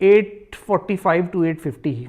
8:45 to 8:50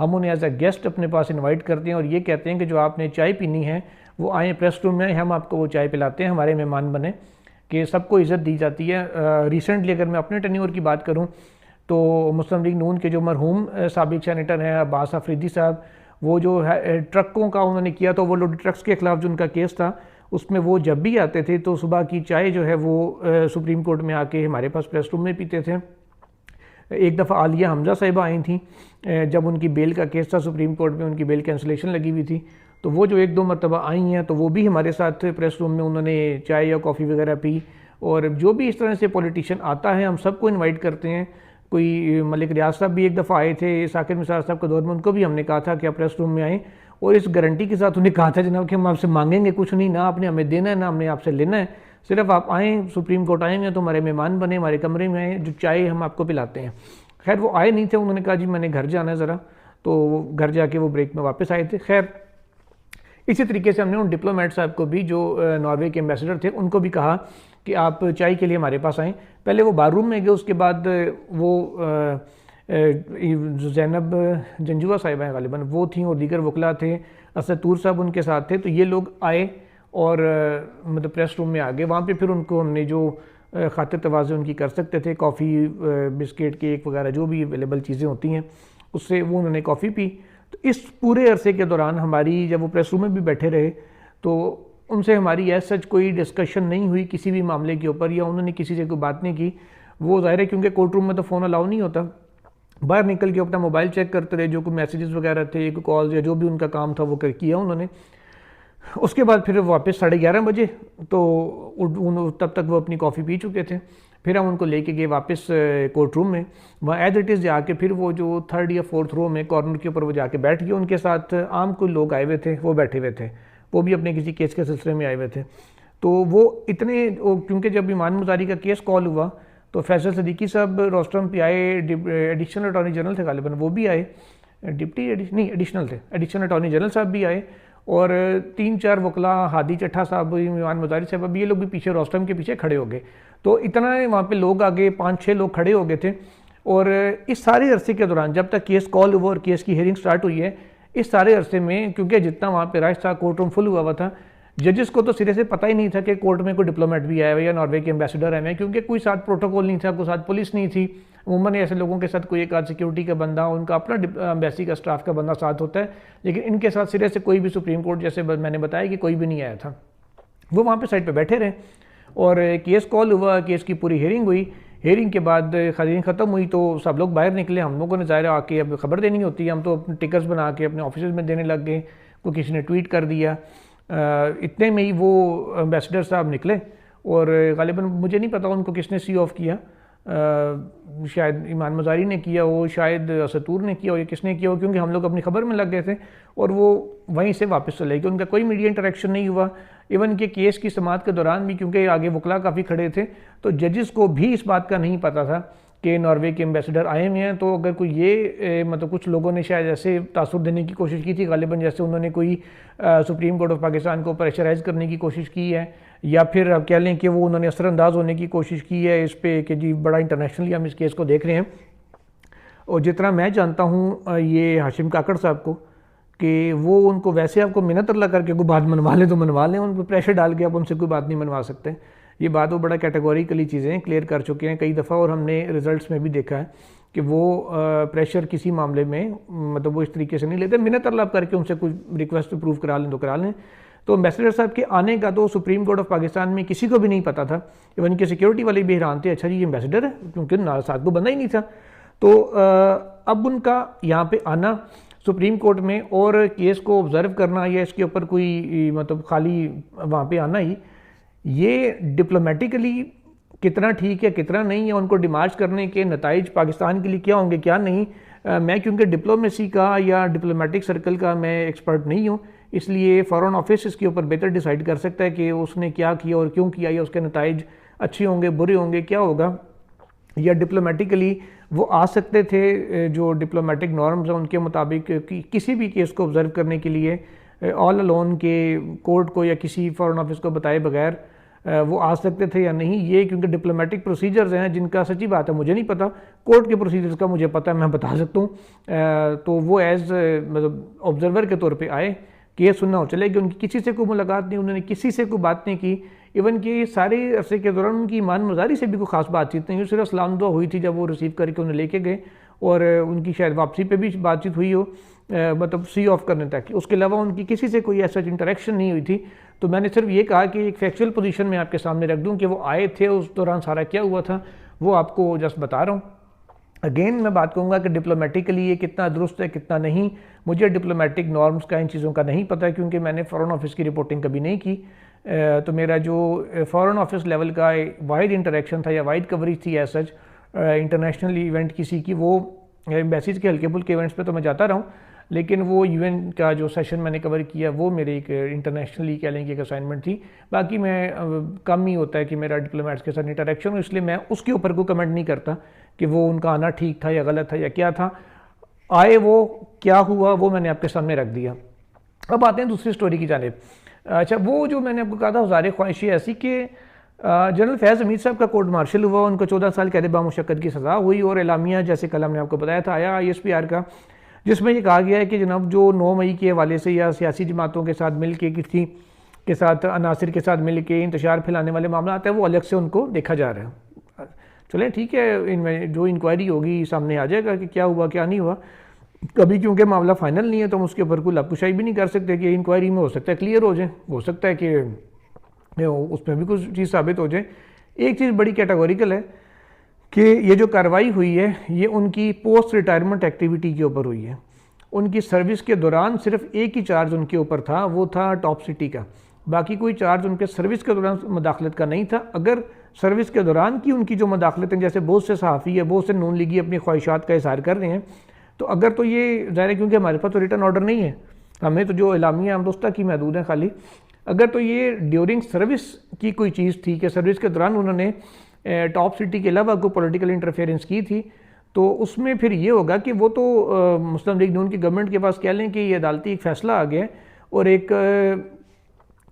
ہم انہیں as a guest اپنے پاس انوائٹ کرتے ہیں اور یہ کہتے ہیں کہ جو آپ نے چائے پینی ہے وہ آئیں پریس روم میں، ہم آپ کو وہ چائے پلاتے ہیں، ہمارے مہمان بنیں، کہ سب کو عزت دی جاتی ہے۔ ریسنٹلی اگر میں اپنے ٹینیور کی بات کروں تو مسلم لیگ نون کے جو مرحوم سابق سینیٹر ہیں عباس آفریدی صاحب، وہ جو ٹرکوں کا انہوں نے کیا تو وہ لوڈ ٹرکس کے خلاف جو ان کا کیس تھا اس میں وہ جب بھی آتے تھے تو صبح کی چائے جو ہے وہ سپریم کورٹ میں آ کے ہمارے پاس پریس روم میں پیتے تھے۔ ایک دفعہ عالیہ حمزہ صاحبہ آئی تھیں جب ان کی بیل کا کیس تھا سپریم کورٹ میں، ان کی بیل کینسلیشن لگی ہوئی تھی، تو وہ جو ایک دو مرتبہ آئی ہیں تو وہ بھی ہمارے ساتھ پریس روم میں انہوں نے چائے یا کافی وغیرہ پی۔ اور جو بھی اس طرح سے پولیٹیشین آتا ہے ہم سب کو انوائٹ کرتے ہیں۔ کوئی ملک ریاض صاحب بھی ایک دفعہ آئے تھے ثاقب نثار صاحب کے دور میں، ان کو بھی ہم نے کہا تھا کہ آپ پریس روم میں آئیں، اور اس گارنٹی کے ساتھ انہیں کہا تھا جناب کہ ہم آپ سے مانگیں گے کچھ نہیں، نہ آپ نے ہمیں دینا ہے نہ ہم نے آپ سے لینا ہے، صرف آپ آئیں، سپریم کورٹ آئیں گے تو ہمارے مہمان بنے، ہمارے کمرے میں آئیں، جو چائے ہم آپ کو پلاتے ہیں۔ خیر وہ آئے نہیں تھے، انہوں نے کہا جی میں نے گھر جانا ہے ذرا، تو وہ گھر جا کے وہ بریک میں واپس آئے تھے۔ خیر اسی طریقے سے ہم نے ان ڈپلومیٹ صاحب کو بھی جو ناروے کے ایمبیسڈر تھے ان کو بھی کہا کہ آپ چائے کے لیے ہمارے پاس آئیں۔ پہلے وہ بار روم میں گئے، اس کے بعد وہ زینب جنجوہ صاحبہ ہیں غالباً وہ تھیں، اور دیگر وکلاء تھے، اسد طور صاحب ان کے ساتھ تھے، تو یہ لوگ آئے اور مطلب پریس روم میں آ گئے۔ وہاں پہ پھر ان کو ہم نے جو خاطر تواضع ان کی کر سکتے تھے، کافی بسکٹ کیک وغیرہ جو بھی اویلیبل چیزیں ہوتی ہیں اس سے وہ انہوں نے کافی پی۔ تو اس پورے عرصے کے دوران ہماری جب وہ پریس روم میں بھی بیٹھے رہے تو ان سے ہماری ایز سچ کوئی ڈسکشن نہیں ہوئی کسی بھی معاملے کے اوپر، یا انہوں نے کسی سے کوئی بات نہیں کی۔ وہ ظاہر ہے کیونکہ کورٹ روم میں تو فون الاؤ نہیں ہوتا، باہر نکل کے اپنا موبائل چیک کرتے رہے، جو کوئی میسیجز وغیرہ تھے، کوئی کالز یا جو بھی ان کا کام تھا وہ کیا انہوں نے۔ اس کے بعد پھر واپس 11:30 بجے، تو تب تک وہ اپنی کافی پی چکے تھے۔ پھر ہم ان کو لے کے گئے واپس کورٹ روم میں، وہاں ایز اٹ از جا کے پھر وہ جو 3rd یا 4th رو میں کارنر کے اوپر وہ جا کے بیٹھ گئے، ان کے ساتھ عام کوئی لوگ آئے ہوئے تھے، وہ بیٹھے ہوئے تھے، وہ بھی اپنے کسی کیس کے سلسلے میں آئے ہوئے تھے۔ تو وہ اتنے کیونکہ جب ایمان مزاری کا کیس کال ہوا تو فیصل صدیقی صاحب روسٹرم پہ آئے، ایڈیشنل اٹارنی جنرل تھے غالباً وہ بھی آئے، ایڈیشنل تھے، ایڈیشنل اٹارنی جنرل صاحب بھی آئے، اور 3-4 وکلاء، ہادی چٹھا صاحب، ایمان مزاری صاحب، یہ لوگ بھی پیچھے روسٹرم کے پیچھے کھڑے ہو گئے۔ تو اتنا وہاں پہ لوگ آگے 5-6 لوگ کھڑے ہو گئے تھے، اور اس سارے عرصے کے دوران جب تک کیس کال ہوا اور کیس کی ہیئرنگ سٹارٹ ہوئی ہے، اس سارے عرصے میں کیونکہ جتنا وہاں پہ رش تھا کورٹ روم فل ہوا تھا، ججز کو تو سرے سے پتہ ہی نہیں تھا کہ کورٹ میں کوئی ڈپلومیٹ بھی آیا ہوا یا ناروے کے ایمبیسڈر آئے ہوئے ہیں، کیونکہ کوئی ساتھ پروٹوکول نہیں تھا، کوئی ساتھ پولیس نہیں تھی۔ عموماً ایسے لوگوں کے ساتھ کوئی ایک آدھ سیکیورٹی کا بندہ، ان کا اپنا ایمبیسی کا سٹاف کا بندہ ساتھ ہوتا ہے، لیکن ان کے ساتھ سرے سے کوئی بھی سپریم کورٹ جیسے میں نے بتایا کہ کوئی بھی نہیں آیا تھا۔ وہ وہاں پہ سائڈ پہ بیٹھے رہے اور کیس کال ہوا، کیس کی پوری ہیئرنگ ہوئی۔ ہیئرنگ کے بعد ہیئرنگ ختم ہوئی تو سب لوگ باہر نکلے، ہم لوگوں نے ظاہر آ کے اب خبر دینی ہوتی ہے، ہم تو اپنے ٹکٹس بنا کے اپنے آفیسز میں دینے لگ گئے، کوئی کسی نے ٹویٹ کر دیا۔ اتنے میں ہی وہ ایمبیسڈر صاحب نکلے، اور غالباً مجھے نہیں پتا ان کو کس نے سی آف کیا، شاید ایمان مزاری نے کیا ہو، شاید اسد طور نے کیا ہو، یا کس نے کیا ہو، کیونکہ ہم لوگ اپنی خبر میں لگ گئے تھے، اور وہ وہیں سے واپس چلے گئے، ان کا کوئی میڈیا انٹریکشن نہیں ہوا۔ ایون کہ کیس کی سماعت کے دوران بھی کیونکہ آگے وکلاء کافی کھڑے تھے تو ججز کو بھی اس بات کا نہیں پتا تھا کہ ناروے کے ایمبیسڈر آئے ہوئے ہیں۔ تو اگر کوئی یہ مطلب کچھ لوگوں نے شاید ایسے تاثر دینے کی کوشش کی تھی، غالباً جیسے انہوں نے کوئی سپریم کورٹ آف پاکستان کو پریشرائز کرنے کی کوشش کی ہے، یا پھر اب کہہ لیں کہ وہ انہوں نے اثر انداز ہونے کی کوشش کی ہے اس پہ کہ جی بڑا انٹرنیشنلی ہم اس کیس کو دیکھ رہے ہیں۔ اور جتنا میں جانتا ہوں یہ ہاشم کاکڑ صاحب کو، کہ وہ ان کو ویسے آپ کو منت اللہ کر کے کوئی بات منوا لیں تو منوا لیں، ان پہ پریشر ڈال کے آپ ان سے کوئی بات نہیں منوا سکتے۔ یہ بات وہ بڑا کیٹیگوریکلی چیزیں کلیئر کر چکے ہیں کئی دفعہ، اور ہم نے ریزلٹس میں بھی دیکھا ہے کہ وہ پریشر کسی معاملے میں مطلب وہ اس طریقے سے نہیں لیتے، منت اللہ کر کے ان سے کوئی ریکویسٹ اپروو کرا لیں تو کرا لیں۔ تو ایمبیسڈر صاحب کے آنے کا تو سپریم کورٹ آف پاکستان میں کسی کو بھی نہیں پتا تھا، ایون کہ سیکیورٹی والے بھی حیران تھے، اچھا جی یہ ایمبیسڈر ہے، کیونکہ ساتھ کو بندہ ہی نہیں تھا۔ تو اب ان کا یہاں پہ آنا سپریم کورٹ میں اور کیس کو آبزرو کرنا، یا اس کے اوپر کوئی مطلب خالی وہاں پہ آنا ہی، یہ ڈپلومیٹیکلی کتنا ٹھیک ہے کتنا نہیں ہے، ان کو ڈیمارچ کرنے کے نتائج پاکستان کے لیے کیا ہوں گے کیا نہیں، میں کیونکہ ڈپلومیسی کا یا ڈپلومیٹک سرکل کا میں ایکسپرٹ نہیں ہوں، اس لیے فارن آفس اس کے اوپر بہتر ڈیسائیڈ کر سکتا ہے کہ اس نے کیا کیا اور کیوں کیا، یا اس کے نتائج اچھے ہوں گے برے ہوں گے کیا ہوگا، یا ڈپلومیٹیکلی وہ آ سکتے تھے جو ڈپلومیٹک نارمز ہیں ان کے مطابق کسی بھی کیس کو آبزرو کرنے کے لیے آل الون کے کورٹ کو یا کسی فارن آفس کو بتائے بغیر وہ آ سکتے تھے یا نہیں، یہ کیونکہ ڈپلومیٹک پروسیجرز ہیں جن کا سچی بات ہے مجھے نہیں پتہ، کورٹ کے پروسیجرز کا مجھے پتہ ہے، میں بتا سکتا ہوں۔ تو وہ ایز مطلب آبزرور کے طور پہ آئے، کیس سننا ہو چلے کہ ان کی کسی سے کوئی ملاقات نہیں، انہوں نے کسی سے کوئی بات نہیں کی، ایون کہ سارے عرصے کے دوران ان کی ایمان مزاری سے بھی کوئی خاص بات چیت نہیں ہوئی، صرف سلام دعا ہوئی تھی جب وہ ریسیو کر کے انہیں لے کے گئے، اور ان کی شاید واپسی پہ بھی بات چیت ہوئی ہو، مطلب سی آف کرنے تک، اس کے علاوہ ان کی کسی سے کوئی ایسا انٹریکشن نہیں ہوئی تھی۔ تو میں نے صرف یہ کہا کہ ایک فیکچوئل پوزیشن میں آپ کے سامنے رکھ دوں کہ وہ آئے تھے، اس دوران سارا کیا ہوا تھا وہ آپ کو جسٹ بتا رہا ہوں۔ اگین میں بات کروں گا کہ ڈپلومیٹکلی یہ کتنا درست ہے کتنا نہیں، مجھے ڈپلومیٹک نارمز کا ان چیزوں کا نہیں پتہ کیونکہ میں نے فارن آفس کی رپورٹنگ کبھی نہیں کی، تو میرا جو فارن آفس لیول کا واحد انٹریکشن تھا یا واحد کوریج تھی ایز سچ انٹرنیشنل ایونٹ کسی کی، وہ ایمبیسیز کے ہلکے پھلکے ایونٹس پہ تو میں جاتا رہا ہوں، لیکن وہ ایونٹ کا جو سیشن میں نے کور کیا وہ میرے ایک انٹرنیشنلی کہہ لیں کہ ایک اسائنمنٹ تھی، باقی میں کم ہی ہوتا ہے کہ میرا ڈپلومیٹس کے ساتھ انٹریکشن ہو، اس لیے میں اس کے اوپر کوئی کمنٹ نہیں کرتا کہ وہ ان کا آنا ٹھیک تھا یا غلط تھا یا کیا تھا، آئے وہ کیا ہوا وہ میں نے آپ کے سامنے رکھ دیا۔ اب آتے ہیں دوسری سٹوری کی جانب۔ اچھا، وہ جو میں نے آپ کو کہا تھا ہزار خواہشیں ایسی کہ جنرل فیض حمید صاحب کا کورٹ مارشل ہوا، ان کو 14 سال قید بامشقت کی سزا ہوئی، اور اعلامیہ جیسے کل ہم نے آپ کو بتایا تھا آیا ISPR کا، جس میں یہ کہا گیا ہے کہ جناب جو 9 مئی کے حوالے سے یا سیاسی جماعتوں کے ساتھ مل کے کسی کے ساتھ عناصر کے ساتھ مل کے انتشار پھیلانے والے معاملات ہیں وہ الگ سے ان کو دیکھا جا رہا ہے۔ چلیں ٹھیک ہے، ان میں جو انکوائری ہوگی سامنے آ جائے گا کہ کیا ہوا کیا نہیں ہوا، کبھی کیونکہ معاملہ فائنل نہیں ہے تو ہم اس کے اوپر کوئی لپکشائی بھی نہیں کر سکتے کہ انکوائری میں ہو سکتا ہے کلیئر ہو جائے، ہو سکتا ہے کہ اس میں بھی کچھ چیز ثابت ہو جائے۔ ایک چیز بڑی کیٹاگوریکل ہے کہ یہ جو کارروائی ہوئی ہے یہ ان کی پوسٹ ریٹائرمنٹ ایکٹیویٹی کے اوپر ہوئی ہے، ان کی سروس کے دوران صرف ایک ہی چارج ان کے اوپر تھا، وہ تھا ٹاپ سٹی کا، باقی کوئی چارج ان کے سروس کے دوران مداخلت کا نہیں تھا۔ اگر سروس کے دوران کی ان کی جو مداخلت ہیں، جیسے بہت سے صحافی ہے بہت سے نون لیگی اپنی خواہشات کا اظہار کر رہے ہیں، تو اگر تو یہ ظاہر ہے کیونکہ ہمارے پاس تو ریٹن آرڈر نہیں ہے، ہمیں تو جو اعلامیہ امرستہ کی محدود ہیں خالی، اگر تو یہ ڈیورنگ سروس کی کوئی چیز تھی کہ سروس کے دوران انہوں نے ٹاپ سٹی کے علاوہ کوئی پولیٹیکل انٹرفیئرنس کی تھی، تو اس میں پھر یہ ہوگا کہ وہ تو مسلم لیگ نون کی گورنمنٹ کے پاس کہہ لیں کہ یہ عدالتی ایک فیصلہ آ گیا اور ایک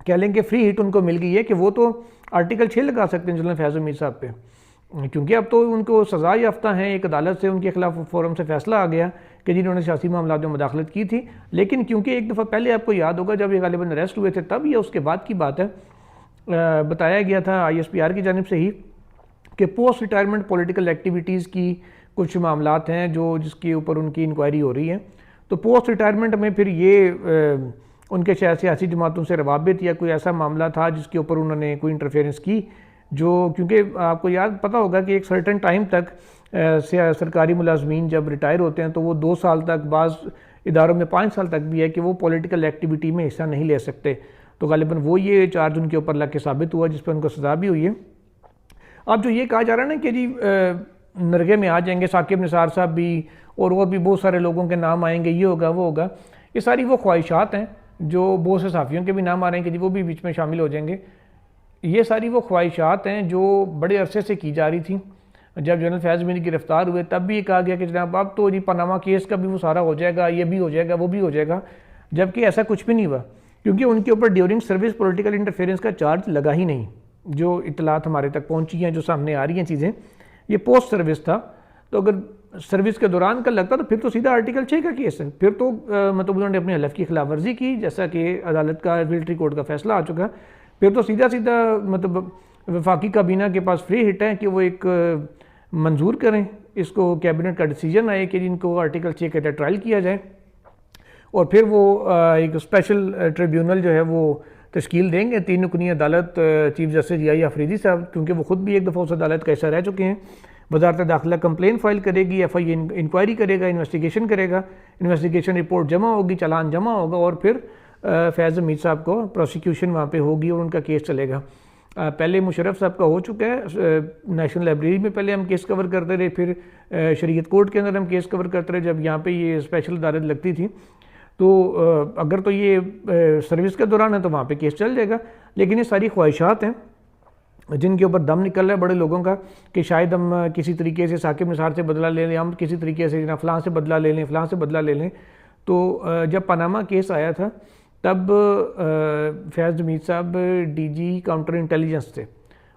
کہہ لیں کہ فری ہٹ ان کو مل گئی ہے کہ وہ تو آرٹیکل 6 لگا سکتے ہیں جنرل فیض حمید صاحب پہ، کیونکہ اب تو ان کو سزا یافتہ ہیں، ایک عدالت سے ان کے خلاف فورم سے فیصلہ آ گیا کہ جنہوں نے سیاسی معاملات میں مداخلت کی تھی، لیکن کیونکہ ایک دفعہ پہلے آپ کو یاد ہوگا جب یہ غالباً اریسٹ ہوئے تھے تب یا اس کے بعد کی بات ہے، بتایا گیا تھا ISPR کی جانب سے ہی کہ پوسٹ ریٹائرمنٹ پولیٹیکل ایکٹیویٹیز کی کچھ معاملات ہیں جس کے اوپر ان کی انکوائری ہو رہی ہے، تو پوسٹ ریٹائرمنٹ میں پھر یہ ان کے شاید سیاسی جماعتوں سے روابط یا کوئی ایسا معاملہ تھا جس کے اوپر انہوں نے کوئی انٹرفیئرنس کی، جو کیونکہ آپ کو یاد پتہ ہوگا کہ ایک سرٹن ٹائم تک سرکاری ملازمین جب ریٹائر ہوتے ہیں تو وہ 2 سال تک، بعض اداروں میں 5 سال تک بھی ہے کہ وہ پولیٹیکل ایکٹیویٹی میں حصہ نہیں لے سکتے، تو غالباً وہ یہ چارج ان کے اوپر لگ کے ثابت ہوا جس پر ان کو سزا بھی ہوئی ہے۔ اب جو یہ کہا جا رہا ہے نا کہ جی نرگے میں آ جائیں گے ثاقب نثار صاحب بھی اور بھی بہت سارے لوگوں کے نام آئیں گے، یہ ہوگا وہ ہوگا، یہ ساری وہ خواہشات ہیں جو بہت سے صحافیوں کے بھی نام آ رہے ہیں کہ جی وہ بھی بیچ میں شامل ہو جائیں گے، یہ ساری وہ خواہشات ہیں جو بڑے عرصے سے کی جا رہی تھیں۔ جب جنرل فیض حمید گرفتار ہوئے تب بھی یہ کہا گیا کہ جناب اب تو جی پاناما کیس کا بھی وہ سارا ہو جائے گا، یہ بھی ہو جائے گا وہ بھی ہو جائے گا، جبکہ ایسا کچھ بھی نہیں ہوا کیونکہ ان کے اوپر ڈیورنگ سروس پولیٹیکل انٹرفیئرنس کا چارج لگا ہی نہیں۔ جو اطلاعات ہمارے تک پہنچی ہیں، جو سامنے آ رہی ہیں چیزیں، یہ پوسٹ سروس تھا، تو اگر سروس کے دوران کا لگتا تو پھر تو سیدھا آرٹیکل 6 کا کیس ہے، پھر تو مطلب انہوں نے اپنے حلف کی خلاف ورزی کی جیسا کہ عدالت کا ملٹری کورٹ کا فیصلہ آ چکا، پھر تو سیدھا مطلب وفاقی کابینہ کے پاس فری ہٹ ہے کہ وہ ایک منظور کریں اس کو، کیبنٹ کا ڈیسیجن آئے کہ جن کو آرٹیکل 6 کے تحت ٹرائل کیا جائے، اور پھر وہ ایک اسپیشل ٹریبیونل جو ہے وہ تشکیل دیں گے، 3 رکنی عدالت، چیف جسٹس ضیاء آفریدی صاحب، کیونکہ وہ خود بھی ایک دفعہ اس عدالت کا حصہ رہ چکے ہیں، وزارت داخلہ کمپلین فائل کرے گی، FI انکوائری کرے گا، انویسٹیگیشن کرے گا، انویسٹیگیشن رپورٹ جمع ہوگی، چالان جمع ہوگا، اور پھر فیض حمید صاحب کو پروسیکیوشن وہاں پہ ہوگی اور ان کا کیس چلے گا۔ پہلے مشرف صاحب کا ہو چکا ہے، نیشنل لائبریری میں پہلے ہم کیس کور کرتے رہے، پھر شریعت کورٹ کے اندر ہم کیس کور کرتے رہے جب یہاں پہ یہ اسپیشل عدالت لگتی تھی، تو اگر تو یہ سروس کے دوران ہے تو وہاں پہ کیس چل جائے گا، لیکن یہ ساری خواہشات ہیں جن کے اوپر دم نکل رہا ہے بڑے لوگوں کا کہ شاید ہم کسی طریقے سے ثاقب نثار سے بدلہ لے لیں، ہم کسی طریقے سے فلاں سے بدلہ لے لیں، فلاں سے بدلہ لے لیں۔ تو جب پاناما کیس آیا تھا تب فیاض حمید صاحب ڈی جی کاؤنٹر انٹیلیجنس تھے،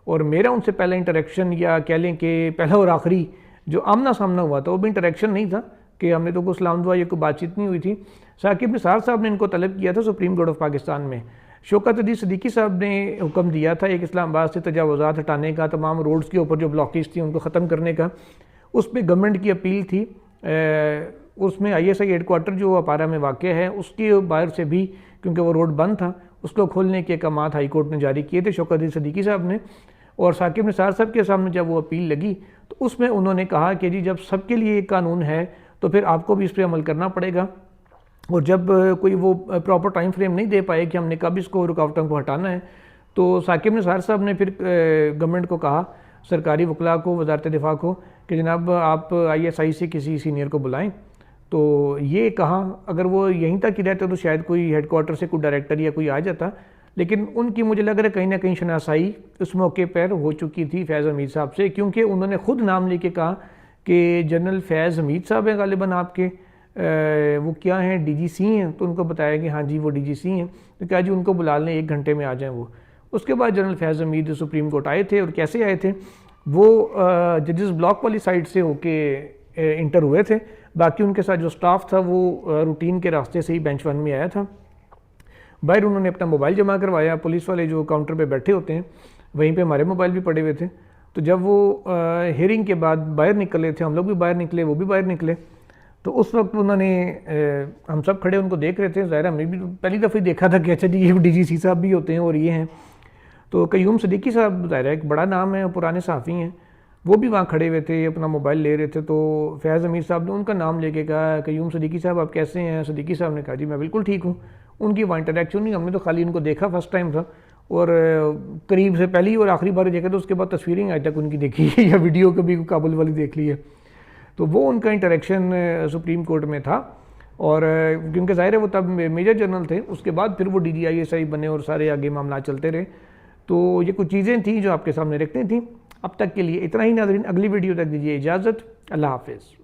اور میرا ان سے پہلا انٹریکشن یا کہہ لیں کہ پہلا اور آخری جو آمنا سامنا ہوا تھا وہ بھی انٹریکشن نہیں تھا کہ ہم نے تو کوئی سلام دعا یا کوئی بات چیت نہیں ہوئی تھی۔ ثاقب نثار صاحب نے ان کو طلب کیا تھا سپریم کورٹ آف پاکستان میں، شوکت علی صدیقی صاحب نے حکم دیا تھا ایک اسلام آباد سے تجاوزات ہٹانے کا، تمام روڈز کے اوپر جو بلاکیج تھی ان کو ختم کرنے کا، اس پہ گورنمنٹ کی اپیل تھی۔ اس میں I S I had quarter جو اپارہ میں واقع ہے اس کے باہر سے بھی کیونکہ وہ روڈ بند تھا اس کو کھولنے کے احکامات ہائی کورٹ نے جاری کیے تھے شوکت علی صدیقی صاحب نے، اور ثاقب نثار صاحب کے سامنے جب وہ اپیل لگی تو اس میں انہوں نے کہا کہ جی جب سب کے لیے ایک قانون ہے تو پھر آپ کو بھی اس پہ عمل کرنا پڑے گا، اور جب کوئی وہ پراپر ٹائم فریم نہیں دے پائے کہ ہم نے کب اس کو رکاوٹوں کو ہٹانا ہے، تو ثاقب نثار صاحب نے پھر گورنمنٹ کو کہا، سرکاری وکلاء کو، وزارت دفاع کو، کہ جناب آپ آئی ایس آئی سے کسی سینئر کو بلائیں۔ تو یہ کہا اگر وہ یہیں تک ہی رہتے تو شاید کوئی ہیڈ کوارٹر سے کوئی ڈائریکٹر یا کوئی آ جاتا، لیکن ان کی مجھے لگ رہا ہے کہیں نہ کہیں شناسائی اس موقع پر ہو چکی تھی فیض حمید صاحب سے، کیونکہ انہوں نے خود نام لے کے کہا کہ جنرل فیض حمید صاحب ہیں غالباً آپ کے، وہ کیا ہیں ڈی جی سی ہیں، تو ان کو بتایا کہ ہاں جی وہ ڈی جی سی ہیں، تو کہا جی ان کو بلا لیں 1 گھنٹے میں آ جائیں وہ۔ اس کے بعد جنرل فیض حمید سپریم کورٹ آئے تھے، اور کیسے آئے تھے وہ ججز بلاک والی سائڈ سے ہو کے انٹر ہوئے تھے، باقی ان کے ساتھ جو سٹاف تھا وہ روٹین کے راستے سے ہی بینچ 1 میں آیا تھا۔ باہر انہوں نے اپنا موبائل جمع کروایا، پولیس والے جو کاؤنٹر پہ بیٹھے ہوتے ہیں وہیں پہ ہمارے موبائل بھی پڑے ہوئے تھے، تو جب وہ ہیئرنگ کے بعد باہر نکلے تھے، ہم لوگ بھی باہر نکلے، وہ بھی باہر نکلے، تو اس وقت انہوں نے ہم سب کھڑے ان کو دیکھ رہے تھے، ظاہر ہم نے بھی پہلی دفعہ دیکھا تھا کہ اچھا جی یہ ڈی جی سی صاحب بھی ہوتے ہیں اور یہ ہیں، تو قیوم صدیقی صاحب ظاہر ہے ایک بڑا نام ہے، پرانے صحافی ہیں، وہ بھی وہاں کھڑے ہوئے تھے اپنا موبائل لے رہے تھے، تو فیض حمید صاحب نے ان کا نام لے کے کہا قیوم صدیقی صاحب آپ کیسے ہیں؟ صدیقی صاحب نے کہا جی میں بالکل ٹھیک ہوں۔ ان کی وہاں انٹریکشن نہیں، ہم نے تو خالی ان کو دیکھا، فرسٹ ٹائم تھا، اور قریب سے پہلی اور آخری بار دیکھا تو اس کے بعد تصویریں آج تک ان کی دیکھی ہے یا ویڈیو کبھی کابل والی دیکھ لی ہے، تو وہ ان کا انٹریکشن سپریم کورٹ میں تھا، اور کیونکہ ظاہر ہے وہ تب میجر جنرل تھے، اس کے بعد پھر وہ D G I S I بنے اور سارے آگے معاملات چلتے رہے، تو یہ کچھ چیزیں تھیں جو آپ کے سامنے رکھنی تھیں۔ اب تک کے لیے اتنا ہی ناظرین، اگلی ویڈیو تک دیجیے اجازت، اللہ حافظ۔